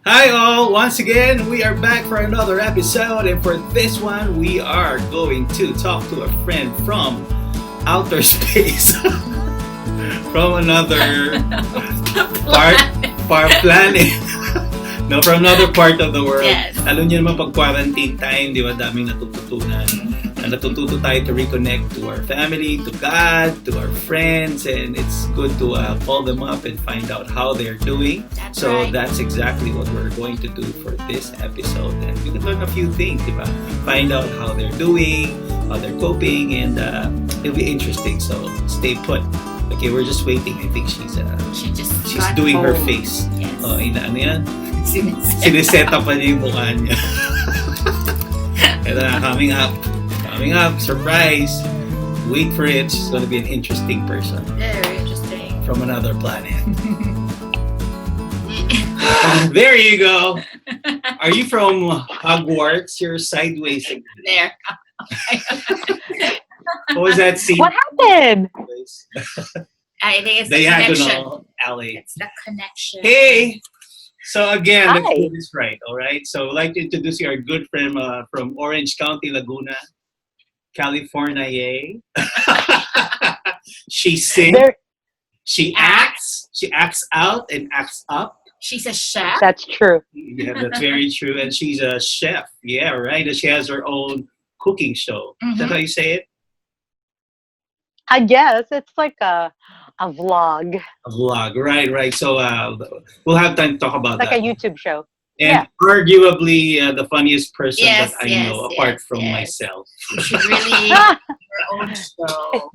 Hi all! Once again, we are back for another episode, and for this one, we are going to talk to a friend from outer space, from another part, planet. No, from another part of the world. Yes. Alam niyo naman pag quarantine time, di ba, daming natututunan. Natututo tayo to reconnect to our family, to God, to our friends, and it's good to call them up and find out how they're doing. That's exactly what we're going to do for this episode, and we can learn a few things, di ba? Find out how they're doing, how they're coping, and it'll be interesting. So stay put. Okay, we're just waiting. I think she's doing her face. Yes. Ano yan? Siniseta pa niya yung mukha niya. Ito na, coming up, surprise. Wait for it. She's going to be an interesting person. Very interesting. From another planet. There you go. Are you from Hogwarts? You're sideways. There. What was that scene? What happened? I think it's the Diagonal connection. alley. It's the connection. Hey! So again, let's Hi. do this right, all right? So I'd like to introduce you our good friend from Orange County, Laguna, California. Yay. She sings, she acts out and acts up. She's a chef. That's true. Yeah, that's very true. And she's a chef. Yeah, right. And she has her own cooking show. Is that how you say it? I guess it's like a vlog, A vlog. Right. So we'll have time to talk about like that. a YouTube show. And arguably the funniest person that I know, apart from yes. myself. She's really her own show.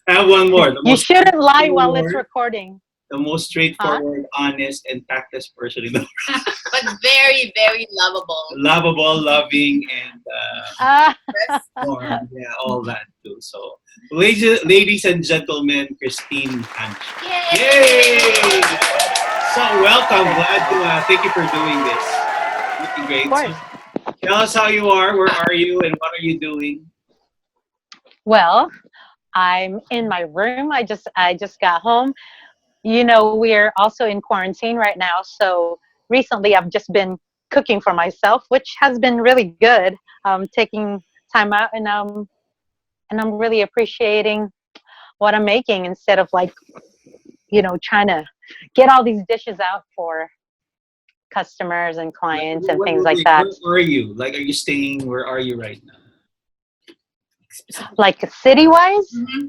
I have one more. You shouldn't lie while it's recording. The most straightforward, honest, and tactless person in the world. But very, very lovable. Lovable, loving, and warm. Yeah, all that too. So, ladies and gentlemen, Kristine Cancio. Yay! So, welcome. Glad to thank you for doing this. Looking great. Of course. So, tell us how you are. Where are you? And what are you doing? Well, I'm in my room. I just got home. You know, we're also in quarantine right now. So recently I've just been cooking for myself, which has been really good. Taking time out and I'm really appreciating what I'm making instead of trying to get all these dishes out for customers and clients and things like that. Where are you? Like, are you staying? Where are you right now? Like city-wise? Mm-hmm.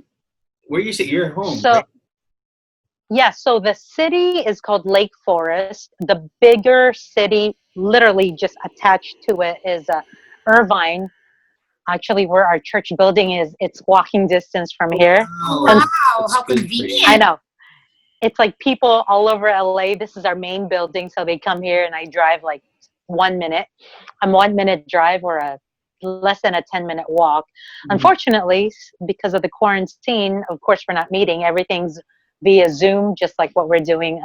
Where you say you're home? So, right? yeah, so the city is called Lake Forest. The bigger city, literally just attached to it, is Irvine. Actually, where our church building is, it's walking distance from here. Wow, how convenient. I know. It's like people all over LA. This is our main building, so they come here and I drive like 1 minute. A 1 minute drive or a less than a 10-minute walk. Mm-hmm. Unfortunately, because of the quarantine, of course, we're not meeting. Everything's via Zoom, just like what we're doing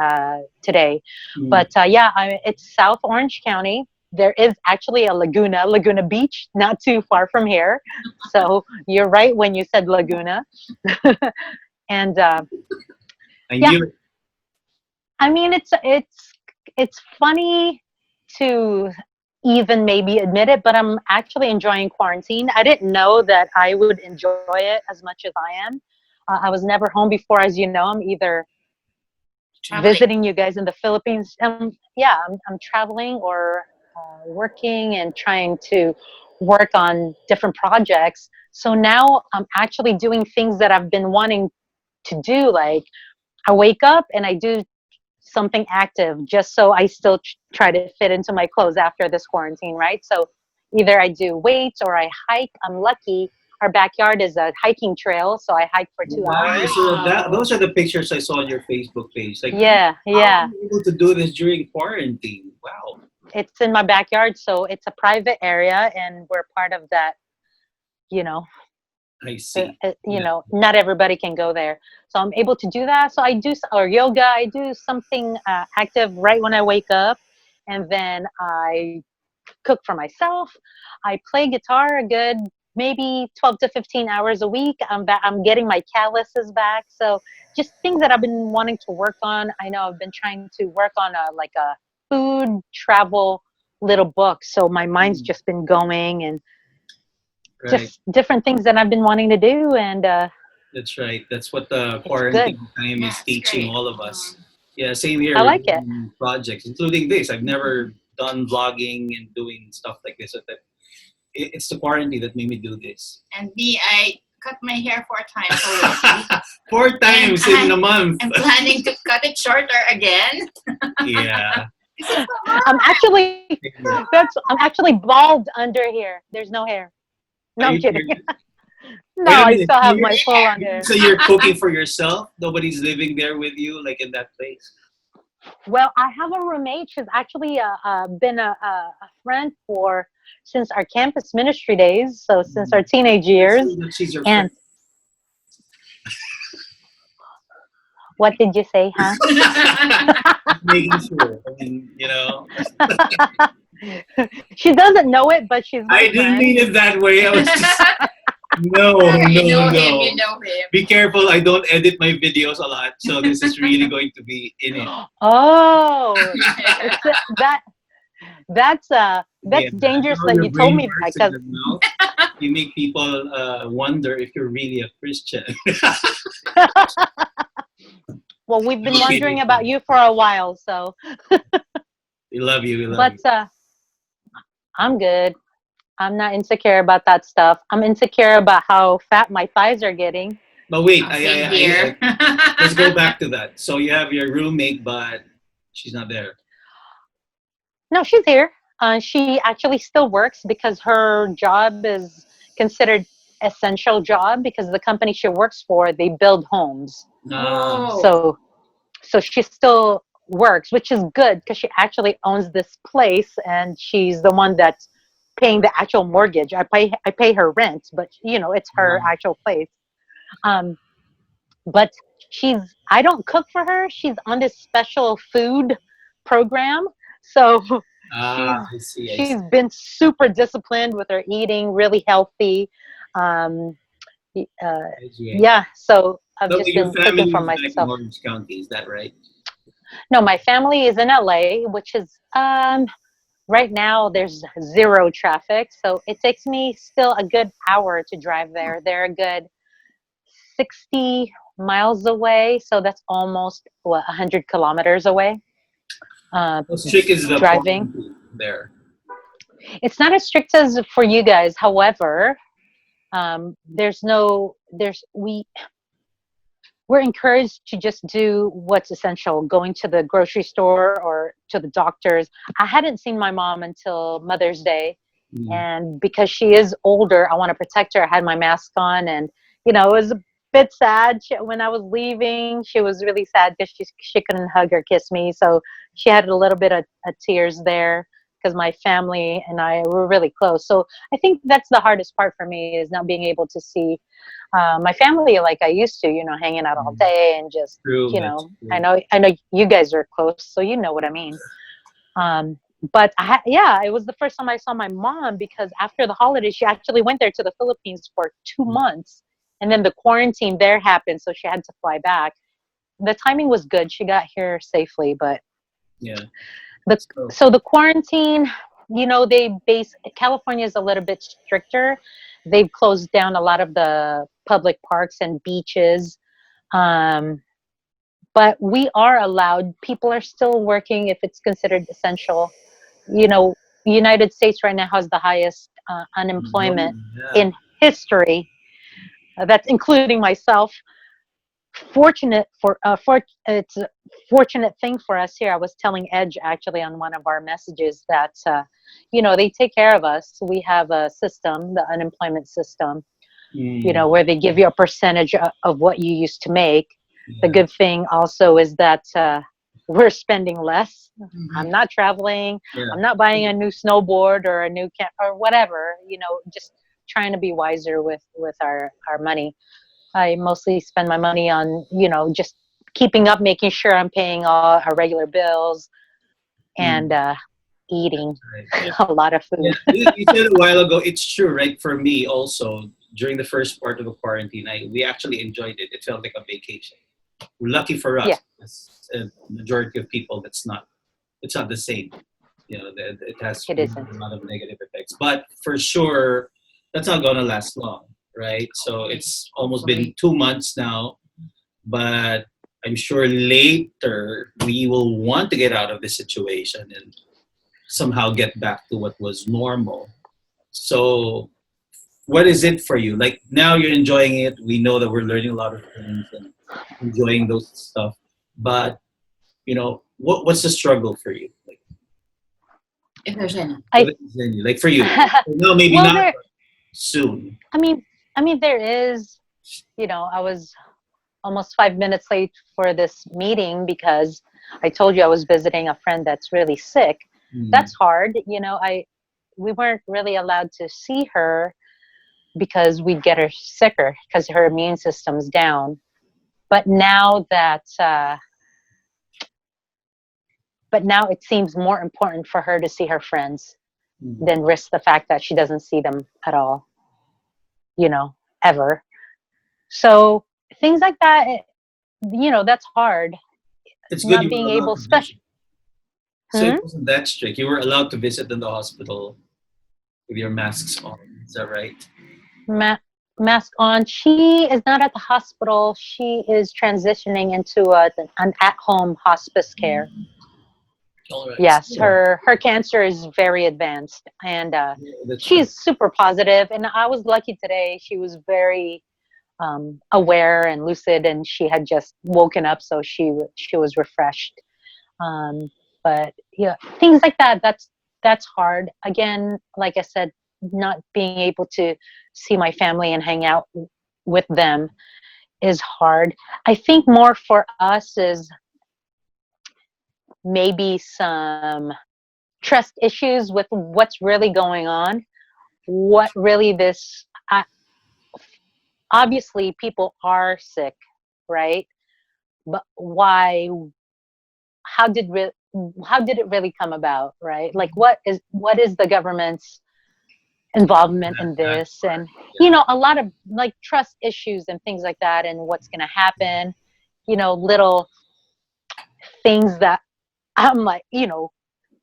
today. Mm-hmm. But it's South Orange County. There is actually a Laguna Beach, not too far from here. So you're right when you said Laguna. And I mean, it's funny to even maybe admit it, but I'm actually enjoying quarantine. I didn't know that I would enjoy it as much as I am. I was never home before, as you know. I'm either visiting you guys in the Philippines. I'm traveling or working and trying to work on different projects. So now I'm actually doing things that I've been wanting to do. Like I wake up and I do something active just so I still try to fit into my clothes after this quarantine, right? So either I do weights or I hike. I'm lucky. Our backyard is a hiking trail, so I hike for 2 hours. So those are the pictures I saw on your Facebook page. Like, yeah. How are you able to do this during quarantine? Wow. It's in my backyard, so it's a private area, and we're part of that. I see. Not everybody can go there, so I'm able to do that. So I do yoga. I do something active right when I wake up, and then I cook for myself. I play guitar a good maybe 12 to 15 hours a week. I'm getting my calluses back. So just things that I've been wanting to work on. I know I've been trying to work on a food travel little book. So my mind's Mm. just been going and Right. just different things that I've been wanting to do, and That's right. That's what the it's good. quarantine time Yeah, is it's teaching great. all of us. Yeah, same here. I We're like it. doing projects, including this. I've never done vlogging and doing stuff like this. So that it's the quarantine that made me do this. And me, I cut my hair 4 times already. 4 times in a month. I'm planning to cut it shorter again. Yeah. I'm actually I'm actually bald under here. There's no hair. Are No, I'm you kidding. serious? No, Wait a I minute. still have my full on Yeah. hair. So you're cooking for yourself? Nobody's living there with you, like in that place? Well, I have a roommate. She's actually been a friend for since our campus ministry days. So since our teenage So years. that she's your friend. And what did you say, huh? Making sure. I mean, She doesn't know it, but she's my I didn't friend. mean it that way. I was just no, You know no, him, no. you know him. Be careful. I don't edit my videos a lot, so this is really going to be in it. Oh, it's that's Yeah, dangerous how that your you told brain me that works in because your mouth. You make people wonder if you're really a Christian. well, we've been Okay. wondering about you for a while. So, We love you. We love but you. I'm good. I'm not insecure about that stuff. I'm insecure about how fat my thighs are getting. But wait, Oh, same here. let's go back to that. So you have your roommate, but she's not there. No, she's here. She actually still works because her job is considered essential job because the company she works for, they build homes. Oh. So she still works, which is good because she actually owns this place and she's the one that's paying the actual mortgage. I pay her rent, but it's her actual place. Um, but I don't cook for her. She's on this special food program. So she's I see. I she's see. been super disciplined with her eating, really healthy. Um, I see. yeah, so I've So just your been cooking family for is back in myself. Orange County, is that right? No, my family is in LA, which is right now there's zero traffic, so it takes me still a good hour to drive there. They're a good 60 miles away, so that's almost 100 kilometers away. Uh, How strict is the Driving. quarantine there? It's not as strict as for you guys. However, we're encouraged to just do what's essential, going to the grocery store or to the doctors. I hadn't seen my mom until Mother's Day. Mm. And because she is older, I want to protect her. I had my mask on and, it was a bit sad. When I was leaving, she was really sad because she couldn't hug or kiss me. So she had a little bit of tears there because my family and I were really close. So I think that's the hardest part for me is not being able to see my family like I used to, hanging out all day and just, True, that's true. I know you guys are close, so you know what I mean. But it was the first time I saw my mom because after the holidays, she actually went there to the Philippines for 2 months. And then the quarantine there happened, so she had to fly back. The timing was good. She got here safely, but Yeah. so the quarantine, California is a little bit stricter. They've closed down a lot of the public parks and beaches. But we are allowed, people are still working if it's considered essential. United States right now has the highest unemployment Yeah. in history. That's including myself. It's a fortunate thing for us here. I was telling Edge actually on one of our messages that they take care of us. We have a system, the unemployment system, where they give you a percentage of what you used to make. The good thing also is that we're spending less. I'm not traveling. Yeah. I'm not buying a new snowboard or a new or whatever. Just trying to be wiser with our money. I mostly spend my money on, just keeping up, making sure I'm paying all our regular bills and eating Right. a lot of food. Yeah. You said a while ago, it's true, right? For me also, during the first part of the quarantine, we actually enjoyed it. It felt like a vacation. Lucky for us, Yeah. as a majority of people, it's not the same. It has It isn't. a lot of negative effects. But for sure, that's not gonna last long, right? So it's almost been 2 months now, but I'm sure later we will want to get out of this situation and somehow get back to what was normal. So what is it for you? Like now you're enjoying it. We know that we're learning a lot of things and enjoying those stuff. But what's the struggle for you? Like If there's any. I like for you? No, maybe well, not soon. I mean, there is. I was almost 5 minutes late for this meeting because I told you I was visiting a friend that's really sick. Mm. That's hard. We weren't really allowed to see her because we'd get her sicker because her immune system's down. But now it seems more important for her to see her friends than risk the fact that she doesn't see them at all, ever. So things like that, that's hard. It's good Not you were being allowed able, to visit. So Hmm? it wasn't that strict. You were allowed to visit in the hospital with your masks on. Is that right? Mask on. She is not at the hospital. She is transitioning into an at-home hospice care. All right. Yes, So, her cancer is very advanced, and that's she's super positive. And I was lucky today. She was very aware and lucid, and she had just woken up, so she was refreshed. Um, but yeah, things like that. That's hard. Again, like I said, not being able to see my family and hang out with them is hard. I think more for us is maybe some trust issues with what's really going on. What really obviously people are sick, right? But why? How did how did it really come about, right? Like what is the government's involvement in that this, part. and Yeah. a lot of like trust issues and things like that, and what's going to happen, little things that I'm like,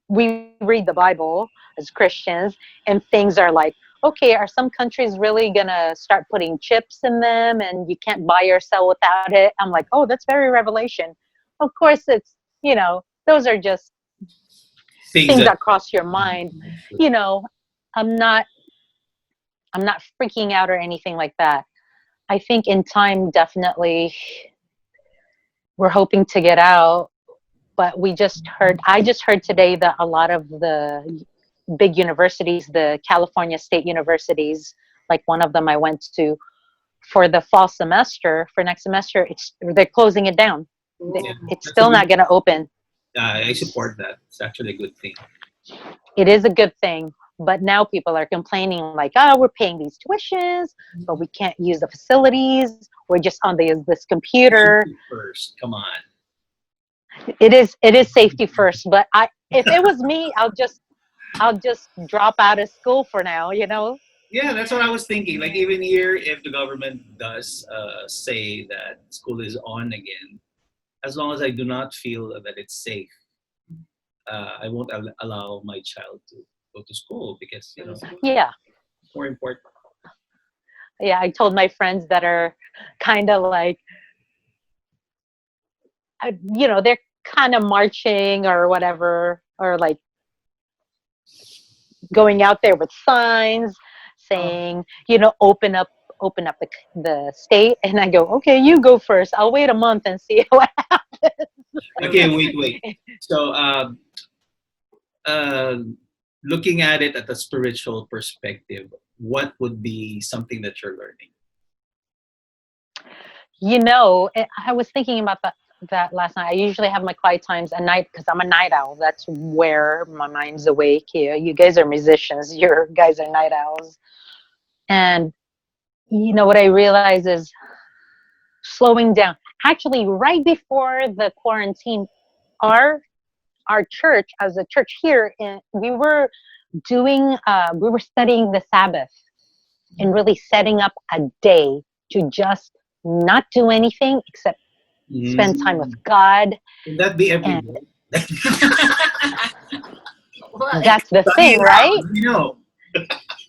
we read the Bible as Christians, and things are like, okay, are some countries really gonna start putting chips in them and you can't buy or sell without it? I'm like, oh, that's very revelation. Of course, it's, those are just Things things that that cross your mind. You know, I'm not freaking out or anything like that. I think in time, definitely, we're hoping to get out. But I just heard today that a lot of the big universities, the California state universities, like one of them I went to, for the fall semester, for next semester, they're closing it down. yeah, It's that's a still good. not going to open. I support that. It's actually a good thing. It is a good thing. But now people are complaining like, oh, we're paying these tuitions, but we can't use the facilities. We're just on this computer. Safety first, come on. It is safety first. But if it was me, I'll just drop out of school for now. Yeah, that's what I was thinking. Like even here, if the government does say that school is on again, as long as I do not feel that it's safe, I won't allow my child to go to school because Yeah. it's more important. Yeah, I told my friends that are kind of like, they're kind of marching or whatever, or like going out there with signs saying, open up the state. And I go, okay, you go first. I'll wait a month and see what happens. Okay, wait. So, uh, looking at it at a spiritual perspective, what would be something that you're learning? I was thinking about that last night. I usually have my quiet times at night because I'm a night owl. That's where my mind's awake. You guys are musicians. You guys are night owls. And what I realize is slowing down. Actually, right before the quarantine, our church, as a church here, we were studying the Sabbath and really setting up a day to just not do anything except spend time with God. Would that be every And day? What? That's the Study thing, it out. right? You know.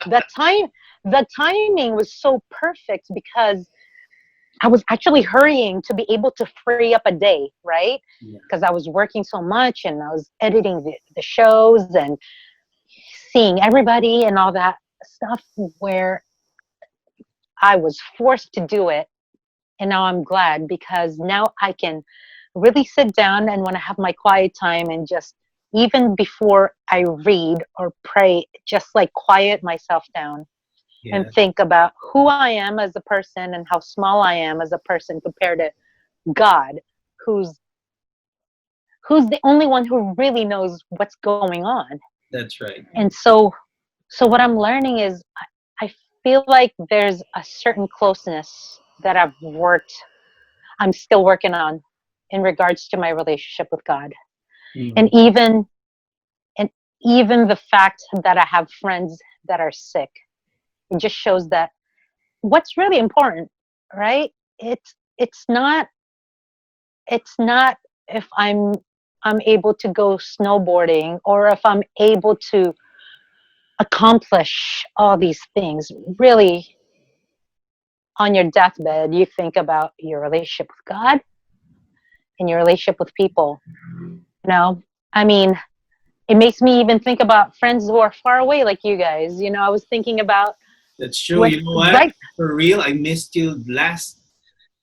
The time, the timing was so perfect because I was actually hurrying to be able to free up a day, right? Yeah. Because I was working so much and I was editing the shows and seeing everybody and all that stuff where I was forced to do it. And now I'm glad because now I can really sit down and when I have my quiet time and just even before I read or pray, just like quiet myself down and Yeah. think about who I am as a person and how small I am as a person compared to God, who's who's the only one who really knows what's going on. That's right. And so what I'm learning is I feel like there's a certain closeness that I'm still working on in regards to my relationship with God. And Mm. and even the fact that I have friends that are sick, it just shows that what's really important, right? It's not it's not if I'm able to go snowboarding or if I'm able to accomplish all these things. Really, on your deathbed, you think about your relationship with God and your relationship with people. You know, I mean, it makes me even think about friends who are far away, like you guys. You know, I was thinking about That's true. when, You know what? right? For real, I missed you last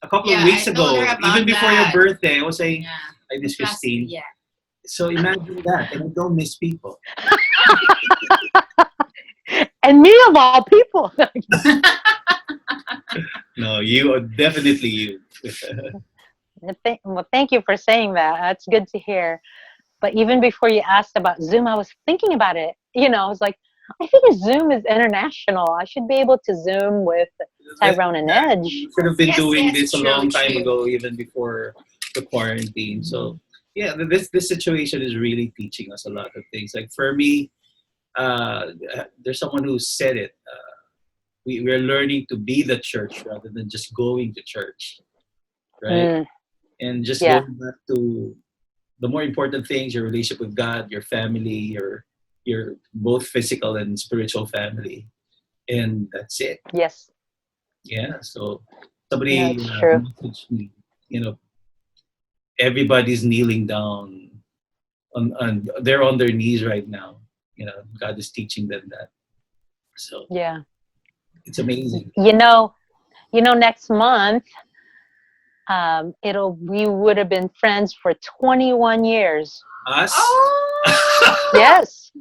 a couple of Yeah, weeks I told ago. her about Even before your that. birthday, I was saying, Yeah. I miss Last, Christine. yeah. So imagine that. And I don't miss people. And me of all people. No, you are definitely you. Well, thank you for saying that. That's good to hear. But even before you asked about Zoom, I was thinking about it. You know, I was like, I think Zoom is international. I should be able to Zoom with Tyrone and Edge. We should have been Yes, doing yes, this a true, long time true. ago, even before the quarantine. So yeah, this situation is really teaching us a lot of things. Like for me, uh, there's someone who said it. We're learning to be the church rather than just going to church, right? Mm, And just yeah, going back to the more important things: your relationship with God, your family, your both physical and spiritual family, and that's it. yes. Yeah. So No, somebody it's true. messaged me. You know, everybody's kneeling down on they're on their knees right now. You know, God is teaching them that. So Yeah. it's amazing. You know, next month, we would have been friends for 21 years. Us. Oh, Yes.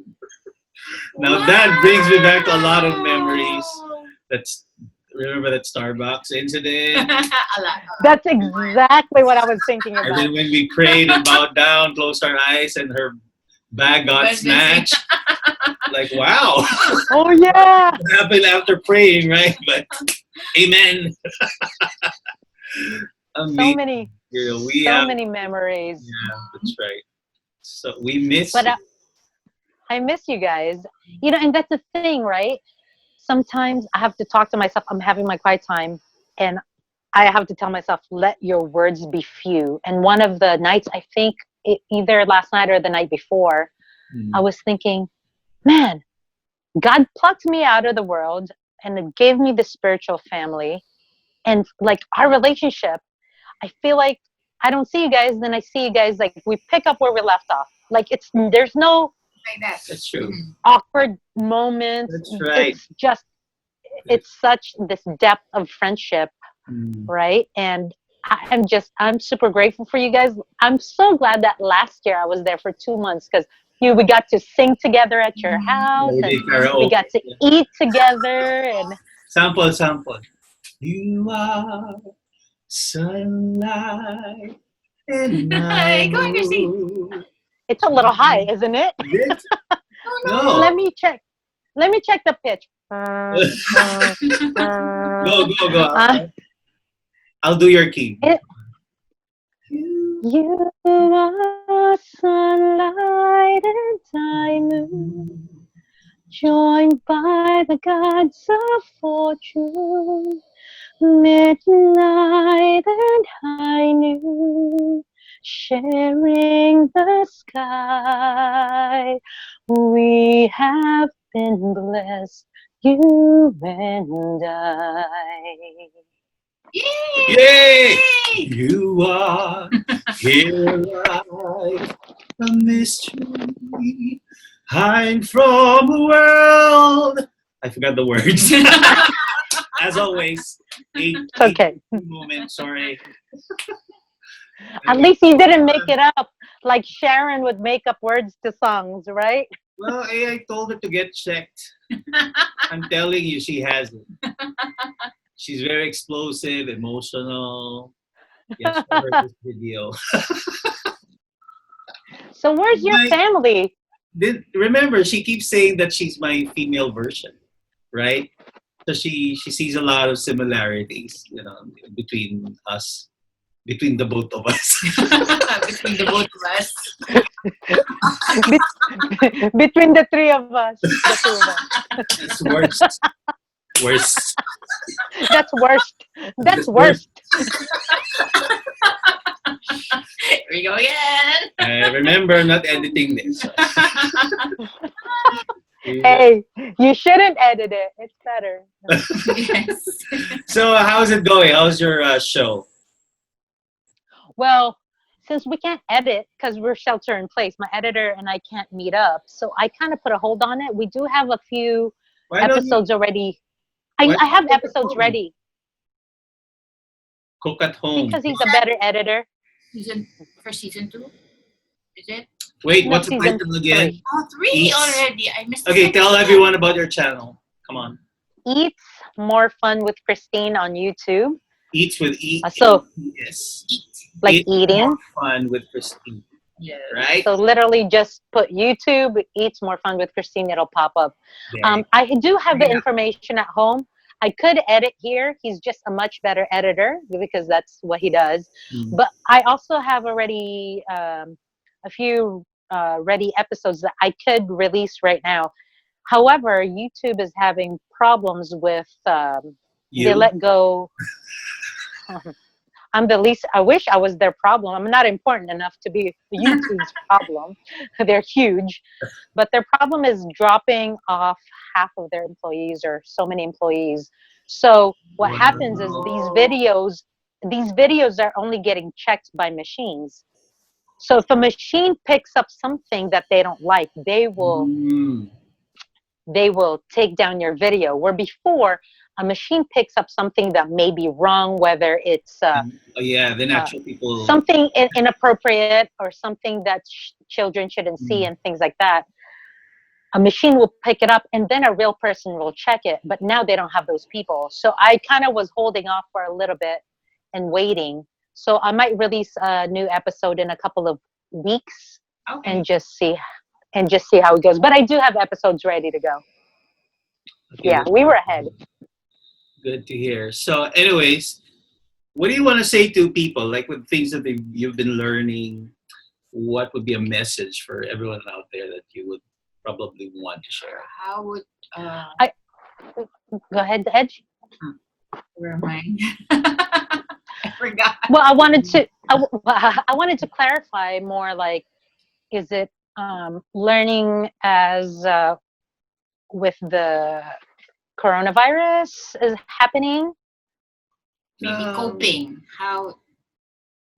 Now that brings me back to a lot of memories. That's remember that Starbucks incident, a lot. That's exactly what I was thinking and about. then when we prayed and bowed down, closed our eyes, and her bag got Was missing. snatched. Like wow, Oh yeah. what happened after praying, right? But amen. So Amazing. many You know, we so have many memories. yeah, that's right. So we miss But you. I miss you guys. You know, and that's the thing, right? Sometimes I have to talk to myself. I'm having my quiet time and I have to tell myself, let your words be few. And one of the nights, I think either last night or the night before, I Mm. was thinking, man, God plucked me out of the world and it gave me the spiritual family. And like our relationship, I feel like I don't see you guys, then I see you guys like we pick up where we left off. Like there's no Like that. That's true. awkward moments. That's right. It's such this depth of friendship, Mm. right? And I'm super grateful for you guys. I'm so glad that last year I was there for 2 months because we got to sing together at your Yeah, house we and did we karaoke. got to eat together and Sample, sample. You are sunlight in my Go on, Christine. mood. it's a little high, isn't it? Is it? Oh No. Let me check the pitch. Go, go, go. Uh, I'll do your key. it, you are sunlight and diamond, joined by the gods of fortune, midnight and high noon. sharing the sky. We have been blessed, you and I. Yay! Yay! You are here like a mystery, hide from the world. I forgot the words. As always, Okay. moment. Sorry. At least you didn't make it up like Sharon would make up words to songs, right? Well, I told her to get checked. I'm telling you, she has it. She's very explosive, emotional. Yes, for her this video. So where's your My, family? remember, she keeps saying that she's my female version, right? So she sees a lot of similarities, between us, between the both of us. Between the both of us. Between the three of us, the two of us. It's worst. Worst. That's worst. That's Worst. worst. Here we go again. Remember, I'm not editing this. Hey, you shouldn't edit it. It's better. Yes. So, how's it going? How's your show? Well, since we can't edit because we're shelter in place, my editor and I can't meet up. So I kind of put a hold on it. We do have a few Why don't you, episodes already. why I don't have you cook at episodes home? ready Cook at home. because he's a better editor. Season 2? Is it? Wait, No, what's the season title again? 3. Oh, 3 Eats. already. I missed the Okay, second tell one. everyone about your channel. Come on. Eats More Fun with Kristine on YouTube. Eats with E. So, Yes. Eat. like Eat eating. More Fun with Kristine. Yeah. Right? So literally just put YouTube Eats More Fun with Kristine. It'll pop up. There you I do have the Yeah. information at home. I could edit here. He's just a much better editor because that's what he does. go. But I also have already a few ready episodes that I could release right now. However, YouTube is having problems with they You? let go. I'm the least. I wish I was their problem. I'm not important enough to be YouTube's problem. They're huge, but their problem is dropping off half of their employees or so many employees. So what happens is these videos are only getting checked by machines. So if a machine picks up something that they don't like, Mm. they will take down your video. Where before, a machine picks up something that may be wrong, whether it's Yeah, then actual people. something inappropriate or something that children shouldn't see and things like that. A machine will pick it up and then a real person will check it. But now they don't have those people. So I kind of was holding off for a little bit and waiting. So I might release a new episode in a couple of weeks Okay. and just see how it goes. But I do have episodes ready to go. Okay, Yeah, we were ahead. good to hear. So, anyways, what do you want to say to people, like with things that you've been learning? What would be a message for everyone out there that you would probably want to share? How would Go ahead, Edge. where am I? I forgot. Well, I wanted to clarify more. Like, is it learning as with the coronavirus is happening? Maybe coping. How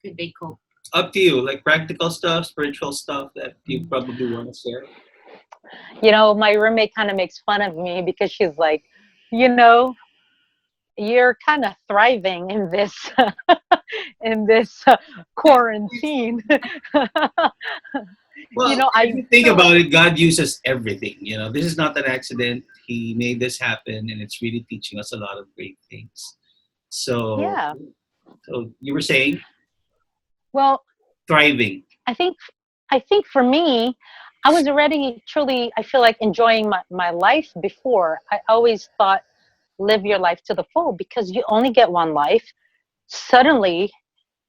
could they cope? Up to you, like practical stuff, spiritual stuff that you probably want to share. You know, my roommate kind of makes fun of me because she's like, you know, you're kind of thriving in this in this quarantine. Well, You know, if you think about it, God uses everything. This is not an accident. He made this happen, and it's really teaching us a lot of great things. So, Yeah. So you were saying Well, thriving. I think for me, I was already truly, I feel like, enjoying my life before. I always thought live your life to the full because you only get one life. Suddenly,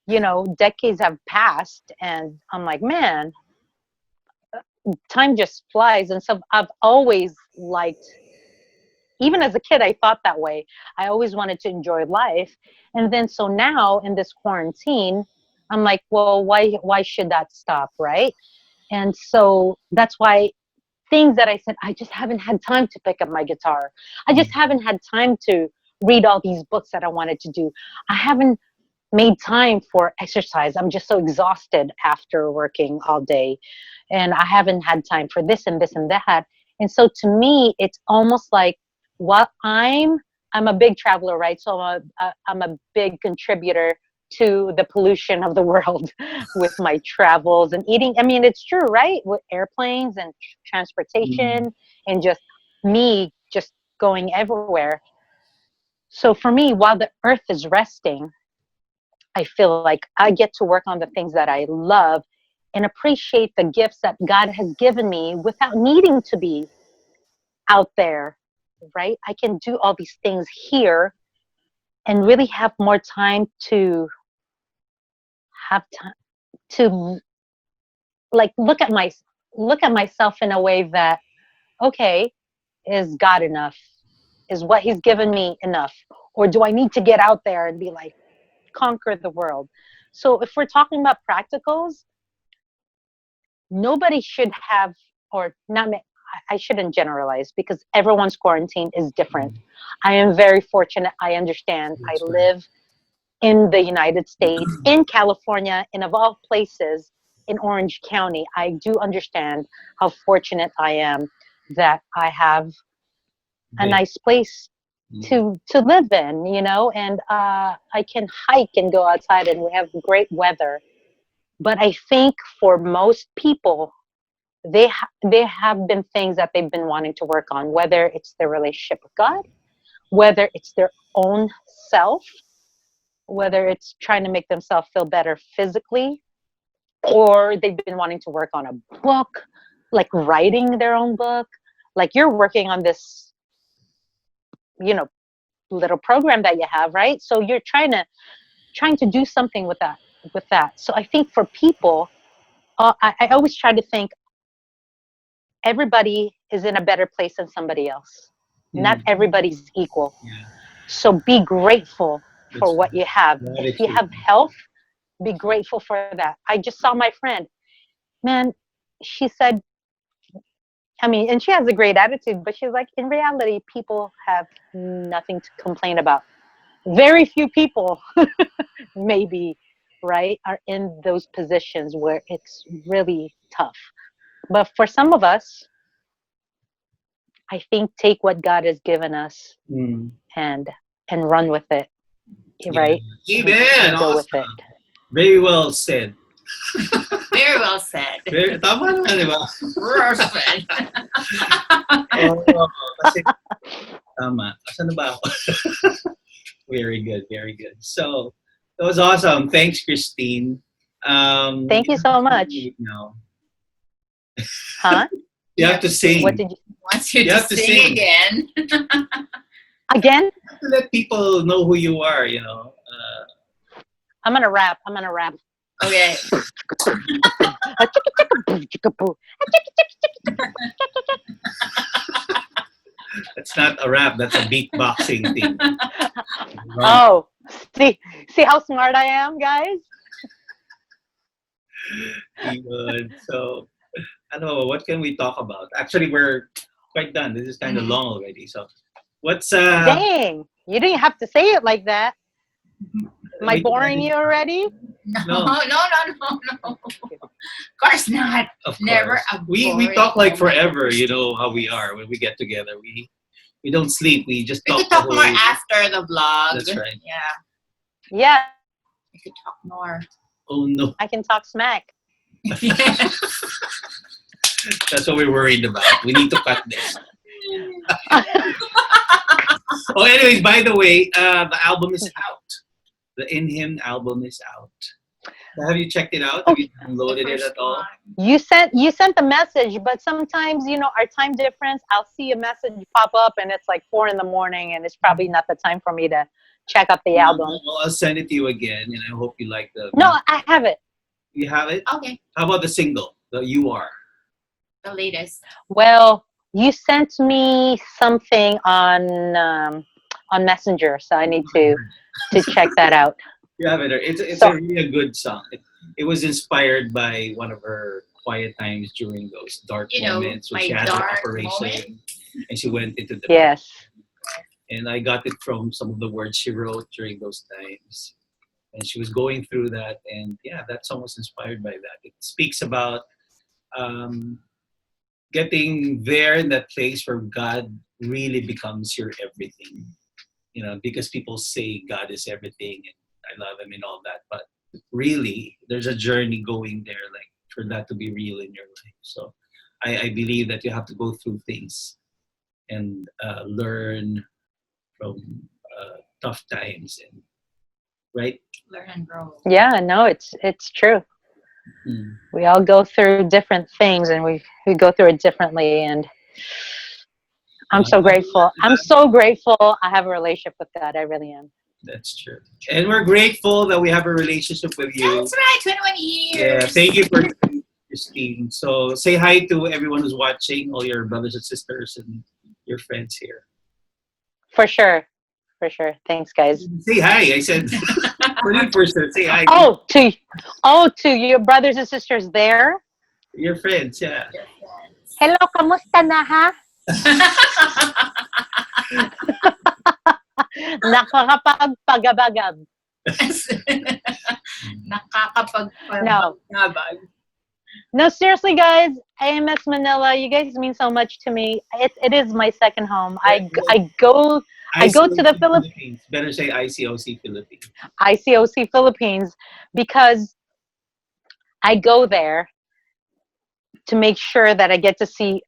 you know, decades have passed and I'm like, man, time just flies. And so I've always liked, even as a kid, I thought that way. I always wanted to enjoy life. And then so now in this quarantine, I'm like, well, why should that stop, right? And so that's why things that I said, I just haven't had time to pick up my guitar. I just haven't had time to read all these books that I wanted to do. I haven't made time for exercise. I'm just so exhausted after working all day, and I haven't had time for this and this and that. And so to me, it's almost like what I'm a big traveler, right? So I'm a big contributor to the pollution of the world with my travels and eating. I mean, it's true, right? With airplanes and Mm. transportation and just me just going everywhere. So for me, while the earth is resting, I feel like I get to work on the things that I love and appreciate the gifts that God has given me without needing to be out there, right? I can do all these things here and really have more time to have time to like look at myself in a way that, okay, is God enough? Is what he's given me enough? Or do I need to get out there and be like, conquer the world? So if we're talking about practicals, nobody should have, or not, I shouldn't generalize because everyone's quarantine is different. I am very fortunate. I understand. I That's right. live in the United States, in California, and of all places, in Orange County. I do understand how fortunate I am that I have a There. nice place Mm. to live in, and I can hike and go outside, and we have great weather. But I think for most people, they have been things that they've been wanting to work on, whether it's their relationship with God, whether it's their own self, whether it's trying to make themselves feel better physically, or they've been wanting to work on a book, like writing their own book. Like you're working on this, you know, little program that you have, right? So you're trying to do something with that. So I think for people, I always try to think everybody is in a better place than somebody else. Not Mm. everybody's equal. Yeah, So be grateful for that's what you have. If you gratitude. have health, be grateful for that. I just saw my friend, man, she said, I mean, and she has a great attitude, but she's like, in reality, people have nothing to complain about. Very few people, maybe, right, are in those positions where it's really tough. But for some of us, I think take what God has given us Mm. and run with it, Yeah. right? Amen. And go with it. Awesome. Very well said. Very well said. Very, tama naman, di ba? Perfect. Oo, kasi tama. Asan na ba ako? Very good, very good. So, that was awesome. Thanks, Christine. Thank You you have so to much. sing now. Huh? You have to What sing. did you Wants you You to have to sing sing. again. again? To let people know who you are, you know. I'm gonna rap. Okay. That's not a rap, that's a beatboxing thing. Wrong. Oh, see how smart I am, guys. Good. So, ano, what can we talk about? Actually, we're quite done. This is kind of long already. So, what's Dang, you didn't have to say it like that. Am I we can boring edit. you already? No, No, no, no, no, no. Of course not. of Never course. a We boring talk like moment. forever. You know how we are when we get together. We don't sleep. We just We talk could the talk more whole. after the vlog. That's right. Yeah, Yeah, we could talk more. Oh no, I can talk smack. Yeah. that's what we're worried about. We need to cut this. Oh, anyways, by the way, the album is out. The In Him album is out. Have you checked it out? Have Oh, you downloaded it at all? you sent the message, but sometimes our time difference. I'll see a message pop up, and it's like 4 in the morning, and it's probably not the time for me to check up the No, album. I'll send it to you again, and I hope you like the. No, I have it. You have it? Okay, How about the single? The You Are. the latest. Well, you sent me something on Messenger, so I need to check that out. You have it. It's a So really good song. It was inspired by one of her quiet times during those dark You know, moments when she my had her dark moment. operation and she went into depression. yes, And I got it from some of the words she wrote during those times. And she was going through that, and yeah, that song was inspired by that. It speaks about um, getting there in that place where God really becomes your everything. Because people say God is everything and I love Him and all that, but really, there's a journey going there, like for that to be real in your life. So, I believe that you have to go through things and learn from tough times, and right. Learn and grow. yeah, no, it's true. Mm. We all go through different things, and we go through it differently. And I'm so grateful. I'm so grateful. I have a relationship with God. I really am. That's true. And we're grateful that we have a relationship with you. That's right, 21 years. Yeah, thank you for Christine. So say hi to everyone who's watching, all your brothers and sisters and your friends here. For sure. For sure. Thanks, guys. Say hi. I said, for you first, say hi. To your brothers and sisters there. Your friends, yeah. Your friends. Hello, kamusta na ha? Nakakapagpagabagab. No. Nakakapagpagabag. No, seriously, guys. AMS Manila, you guys mean so much to me. It is my second home. I go to the Philippines. Better say ICOC Philippines. ICOC Philippines because I go there to make sure that I get to see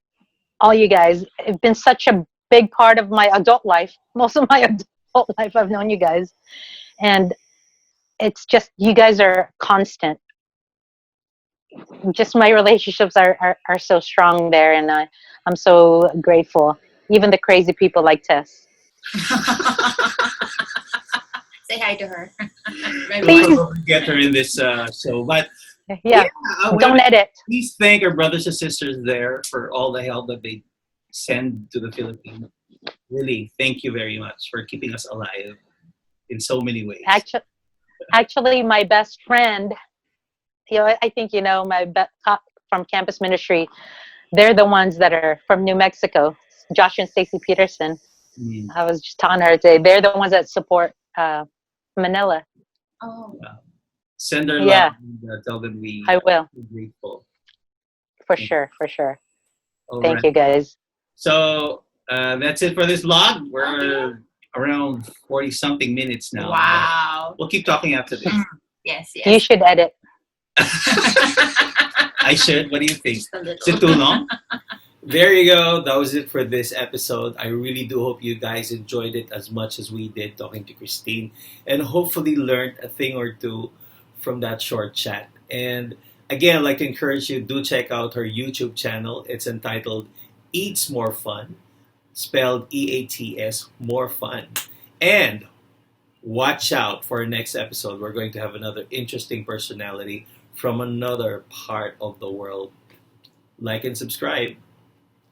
all you guys. It's been such a big part of my adult life. Most of my adult life, I've known you guys, and it's just you guys are constant. Just my relationships are so strong there, and I'm so grateful. Even the crazy people like Tess. Say hi to her. Please. We'll get her in this show. But Yeah, don't edit. Please thank our brothers and sisters there for all the help that they send to the Philippines. Really, thank you very much for keeping us alive in so many ways. Actually, my best friend, I think from campus ministry, they're the ones that are from New Mexico. Josh and Stacy Peterson. I was just telling her today, they're the ones that support Manila. Oh. Wow. Send her love and tell them I will. we're grateful. For sure. All Thank right. you, guys. So that's it for this vlog. We're around 40-something minutes now. Wow. We'll keep talking after this. Yes. You should edit. I should. What do you think? Just a little. Is it too long? There you go. That was it for this episode. I really do hope you guys enjoyed it as much as we did talking to Kristine and hopefully learned a thing or two from that short chat. And again, I'd like to encourage you, do check out her YouTube channel. It's entitled Eats More Fun, spelled EATS, More Fun. And watch out for our next episode. We're going to have another interesting personality from another part of the world. Like and subscribe.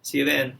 See you then.